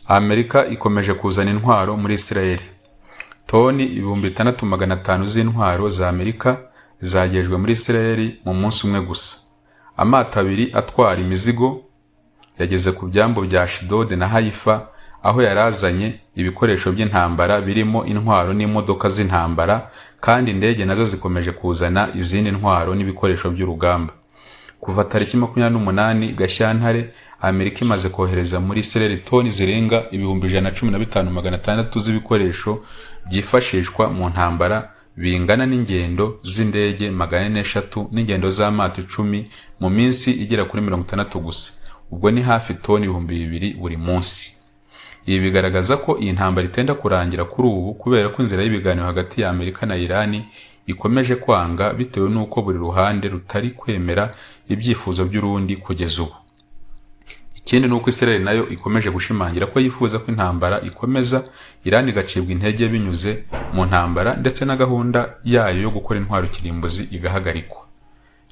Amerika ikomeje kuzana intwaro muri Israel. Toni 6,500 z'intwaro za Amerika zagejwe muri Israel mu munsi umwe gusa. Amato 2 atwara imizigo yageze ku byambo bya Ashdod na Haifa, aho yarazanye ibikoresho by'intambara birimo intwaro n'imodoka z'intambara, kandi indege nazo zikomeje kuzana izindi ntwaro n'ibikoresho by'urugamba. Kuva tariki 28 Gashyantare, Amerika imaze kohereza muri Israel toni zirenga 115,600 z'ibikoresho byifashishwa mu ntambara, bingana n'ingendo z'indege 400 n'ingendo z'amato 10 mu minsi igera kuri 60 gusa. Ubwo ni hafi toni 2,000 buri munsi. Ibi bigaragaza ko iyi ntambara itenda kurangira kuri ubu, kubera ko inzira y'ibiganiro hagati ya Amerika na Iran ikomeje kwanga, bitewe n'uko buri ruhande rutari kwemera ibyifuzo by'urundi kugeza ubu. Ikindi nuko Israel nayo ikomeje gushimangira ko yifuza ko intambara ikomeza, Iran igacibwa intege binyuze mu ntambara, ndetse na gahunda yayo yo gukora intwaro kirimbuzi igahagarikwa.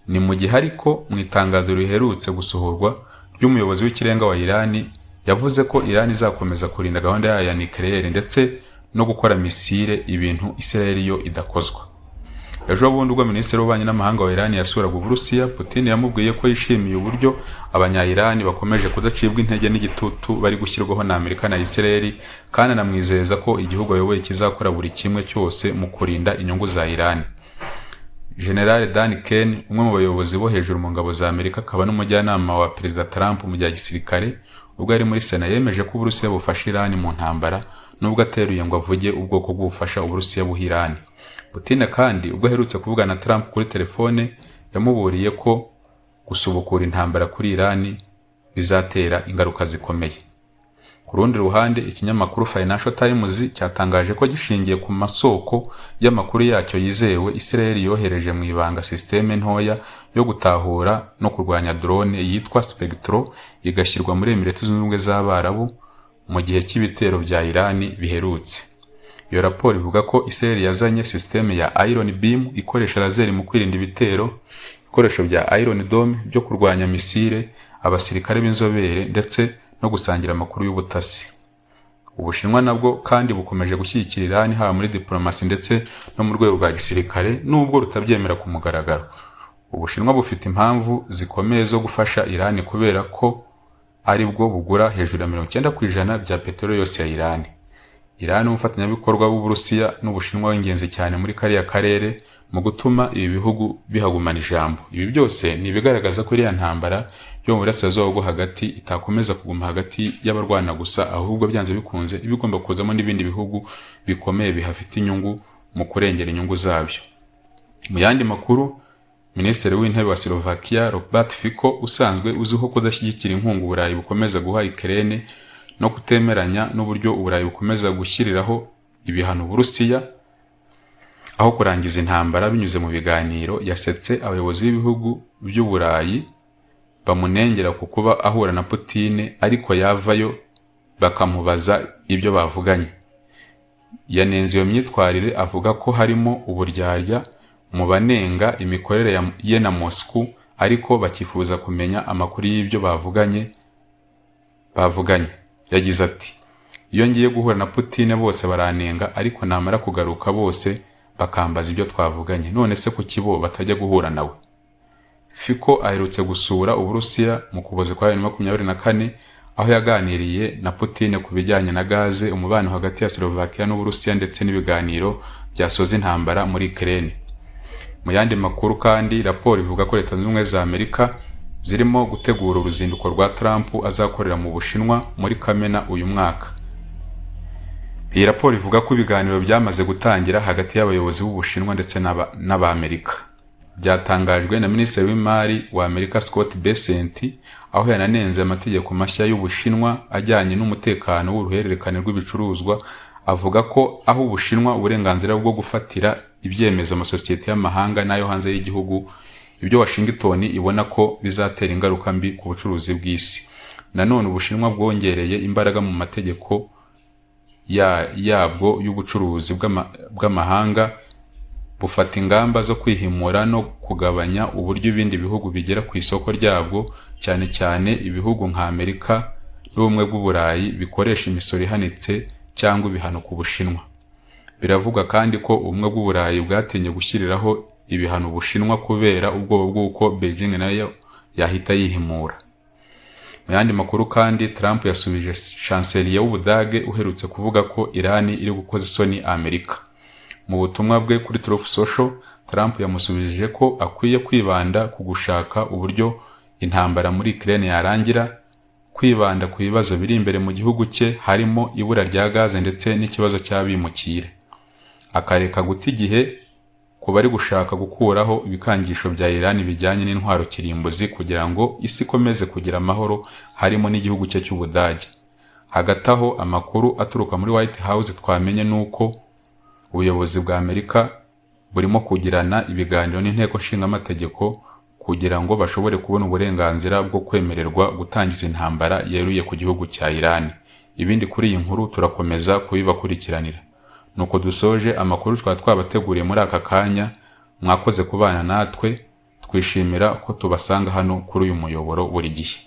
Ni mu gihe ariko mu itangazo riherutse gusohorwa ry'umuyobozi w'ikirenga wa Iran, yavuze ko Iran izakomeza kurinda gahunda yayo ya nucleaire ndetse no gukora misile, ibintu Israel yo idakozwa. Ejo bundi ubwo Minisitiri w'Ububanyi n'Amahanga wa Iran yasuraga Uburusiya, Putin yamubwiye ko yishimiye uburyo abanya-Iran bakomeje kudacibwa intege n'igitutu bari gushyirwaho na Amerika na Israel, kandi anamwizeza ko igihugu ayoboye kizakora buri kimwe cyose mu kurinda inyungu za Iran. General Dan Ken, umwe mu bayobozi bo hejuru mu ngabo za Amerika akaba n'umujyanama wa Perezida Trump mu bya gisirikare, ubwo yari muri Sena, yemeje ko Uburusiya bufasha Iran mu ntambara, nubwo ateruye ngo avuge ubwoko bw'ubufasha Uburusiya buha Iran. Putin kandi ubwo aherutse kuvugana na Trump kuri telefone, yamuburiye ko gusubukura intambara kuri Iran bizatera ingaruka zikomeye. Ku rundi ruhande, ikinyamakuru Financial Times cyatangaje ko gishingiye ku masoko y'amakuru yacyo yizewe, Israel yohereje mu ibanga systeme ntoya yo gutahura no kurwanya drone yitwa Spectre, igashyirwa muri Emirates Zunze Ubumwe z'Abarabu mu gihe cy'ibitero bya Iran biherutse. Iyo raporo ivuga ko Israel yazanye systeme ya Iron Beam ikoresha laser mu kwirinda ibitero, ibikoresho bya Iron Dome byo kurwanya misile, abasirikare b'inzobere, ndetse no gusangira amakuru y'ubutasi. Ubushinwa nabwo kandi bukomeje gushyigikira Iran, haba muri diplomasi ndetse no mu rwego rwa gisirikare, nubwo rutabyemera ku mugaragaro. Ubushinwa bufite impamvu zikomeye zo gufasha Iran, kubera ko ari bwo bugura hejuru ya 90% bya peteroli yose ya Iran. Iran umufatanyabikorwa w'Uburusiya n'Ubushinwa w'ingenzi cyane muri kariya karere mu gutuma ibi bihugu bihagumana ijambo. Ibi byose ni bigaragaza ko iriya ntambara yo mu burasirazuba bwo hagati itakomeza kuguma hagati y'abarwana gusa, ahubwo byanze bikunze ibigomba kuzamo n'ibindi bihugu bikomeye bihafite inyungu mu kurengera inyungu zabyo. Mu yandi makuru, Minisitiri w'Intebe wa Slovakia Robert Fico, usanzwe uzwiho kudashyigikira inkunga Uburayi bukomeza guha Ukraine no kutemeranya n'uburyo Uburayi bukomeza gushyiriraho ibihano Uburusiya aho kurangiza intambara binyuze mu biganiro, yasetse abayobozi b'ibihugu by'Uburayi bamunengera ku kuba ahura na Putin ariko yavayo bakamubaza ibyo bavuganye. Yanenze iyo myitwarire, avuga ko harimo uburyarya mu banenga imikorere ye na Moscow, ariko bakifuza kumenya amakuru y'ibyo bavuganye. Yagize ati, iyo ngiye guhura na Putin bose baranenga, ariko namara kugaruka bose bakambaza ibyo twavuganye, none se kuki bo batajya guhura nawe? Fico aherutse gusura Uburusiya mu Kuboza kwa 2024, aho yaganiriye na Putin ku bijyanye na gaze, umubano hagati ya Slovakia n'Uburusiya, ndetse n'ibiganiro byasoza intambara muri Ukraine. Mu yandi makuru kandi, raporo ivuga ko Leta Zunze Ubumwe za Amerika zirimo gutegura uruzinduko rwa Trump azakorera mu Bushinwa muri Kamena uyu mwaka. Iyi raporo ivuga ko ibiganiro byamaze gutangira hagati y'abayobozi b'Ubushinwa ndetse n'Amerika. Byatangajwe na Minisitiri w'Imari wa Amerika Scott Bessent, aho yananenze amategeko mashya y'Ubushinwa ajyanye n'umutekano w'uruhererekane rw'ibicuruzwa, avuga ko aho Ubushinwa uburenganzira bwo gufatira ibyemezo amasosiyete y'amahanga n'ayo hanze y'igihugu, ibyo Washington ibona ko bizatera ingaruka mbi ku bucuruzi bw'isi. Nanone Ubushinwa bwongereye imbaraga mu mategeko yabwo y'ubucuruzi bw'amahanga, bufata ingamba zo kwihimura no kugabanya uburyo ibindi bihugu bigera ku isoko ryabwo, cyane cyane ibihugu nka Amerika n'ubumwe bw'Uburayi bikoresha imisoro ihanitse cyangwa ibihano ku Bushinwa. Biravuga kandi ko ubumwe bw'Uburayi bwatinye gushyiriraho ibihano Ubushinwa kubera ubwoba bw'uko Beijing nayo yahita yihimura. Mu yandi makuru kandi, Trump yasubije chancelier w'Ubudage uherutse kuvuga ko Iran iri gukoza isoni Amerika. Mu butumwa bwe kuri Truth Social, Trump yamusubije ko akwiye kwibanda ku gushaka uburyo intambara muri Ukraine yarangira, kwibanda ku bibazo biri imbere mu gihugu cye harimo ibura rya gaze ndetse n'ikibazo cy'abimukira, akareka guta igihe ku bari gushaka gukuraho ibikangisho bya Iran bijyanye n'intwaro kirimbuzi kugira ngo isi ikomeze kugira amahoro, harimo n'igihugu cye cy'Ubudage. Hagati aho, amakuru aturuka muri White House twamenye nuko ubuyobozi bwa Amerika burimo kugirana ibiganiro n'inteko nshingamategeko kugira ngo bashobore kubona uburenganzira bwo kwemererwa gutangiza intambara yeruye ku gihugu cya Iran. Ibindi kuri iyi nkuru turakomeza kubibakurikiranira. Nuko dusoje amakuru twabateguriye muri aka kanya. Mwakoze kubana natwe, twishimira ko tubasanga hano kuri uyu muyoboro buri gihe.